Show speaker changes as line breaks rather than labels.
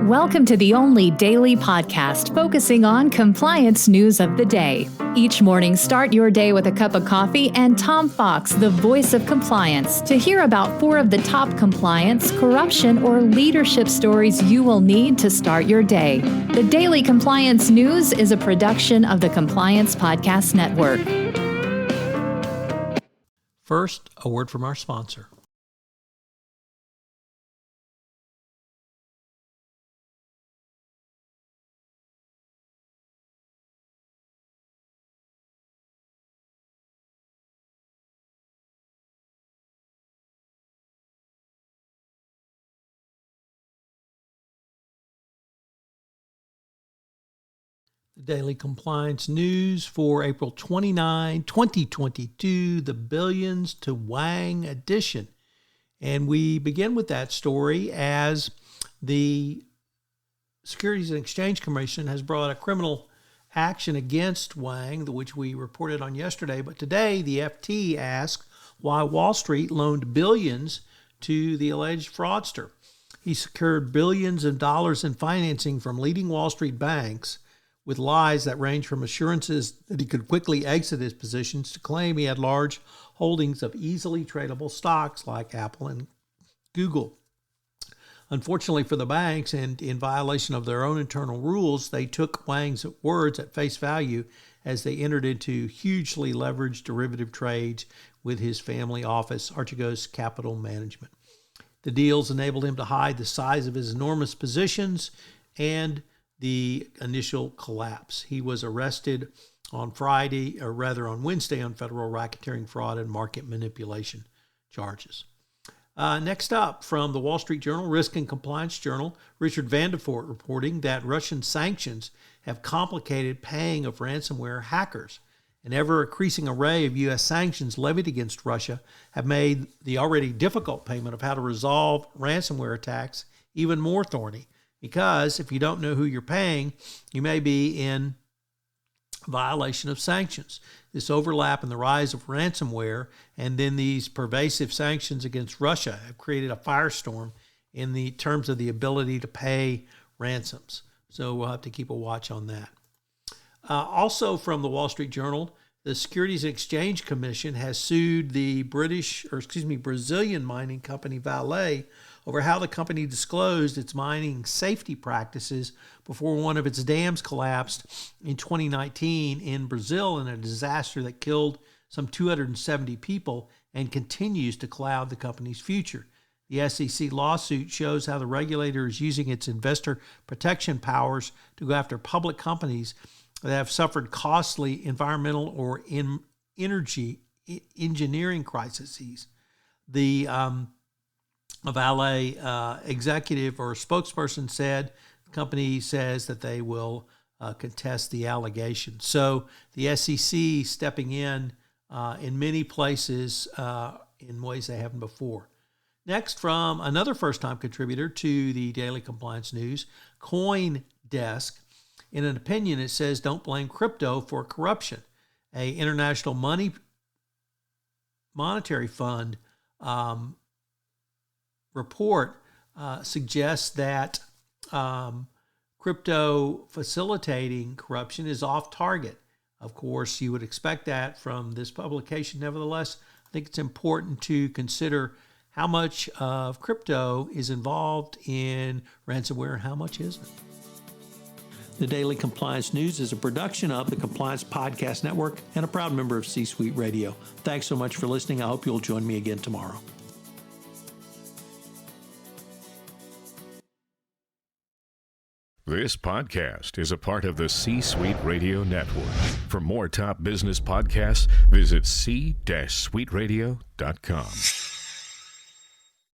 Welcome to the only daily podcast focusing on compliance news of the day. Each morning, start your day with a cup of coffee and Tom Fox, the voice of compliance, to hear about 4 of the top compliance, corruption, or leadership stories you will need to start your day. The Daily Compliance News is a production of the Compliance Podcast Network.
First, a word from our sponsor. The Daily Compliance News for April 29, 2022, the Billions to Hwang edition. And we begin with that story as the Securities and Exchange Commission has brought a criminal action against Hwang, which we reported on yesterday. But today, the FT asked why Wall Street loaned billions to the alleged fraudster. He secured billions of dollars in financing from leading Wall Street banks with lies that range from assurances that he could quickly exit his positions to claim he had large holdings of easily tradable stocks like Apple and Google. Unfortunately for the banks, and in violation of their own internal rules, they took Hwang's words at face value as they entered into hugely leveraged derivative trades with his family office, Archegos Capital Management. The deals enabled him to hide the size of his enormous positions and the initial collapse. He was arrested on Wednesday on federal racketeering, fraud, and market manipulation charges. Next up, from the Wall Street Journal, Risk and Compliance Journal, Richard Vandefort reporting that Russian sanctions have complicated paying of ransomware hackers. An ever-increasing array of U.S. sanctions levied against Russia have made the already difficult payment of how to resolve ransomware attacks even more thorny. Because if you don't know who you're paying, you may be in violation of sanctions. This overlap and the rise of ransomware and then these pervasive sanctions against Russia have created a firestorm in the terms of the ability to pay ransoms. So we'll have to keep a watch on that. Also from the Wall Street Journal, the Securities and Exchange Commission has sued the Brazilian mining company Vale over how the company disclosed its mining safety practices before one of its dams collapsed in 2019 in Brazil in a disaster that killed some 270 people and continues to cloud the company's future. The SEC lawsuit shows how the regulator is using its investor protection powers to go after public companies that have suffered costly environmental or energy engineering crises. The Vale executive or spokesperson said the company says that they will contest the allegation. So the SEC stepping in many places in ways they haven't before. Next, from another first-time contributor to the Daily Compliance News, CoinDesk. In an opinion, it says, don't blame crypto for corruption. A international monetary fund report suggests that crypto facilitating corruption is off target. Of course, you would expect that from this publication. Nevertheless, I think it's important to consider how much of crypto is involved in ransomware and how much isn't. The Daily Compliance News is a production of the Compliance Podcast Network and a proud member of C-Suite Radio. Thanks so much for listening. I hope you'll join me again tomorrow.
This podcast is a part of the C-Suite Radio Network. For more top business podcasts, visit c-suiteradio.com.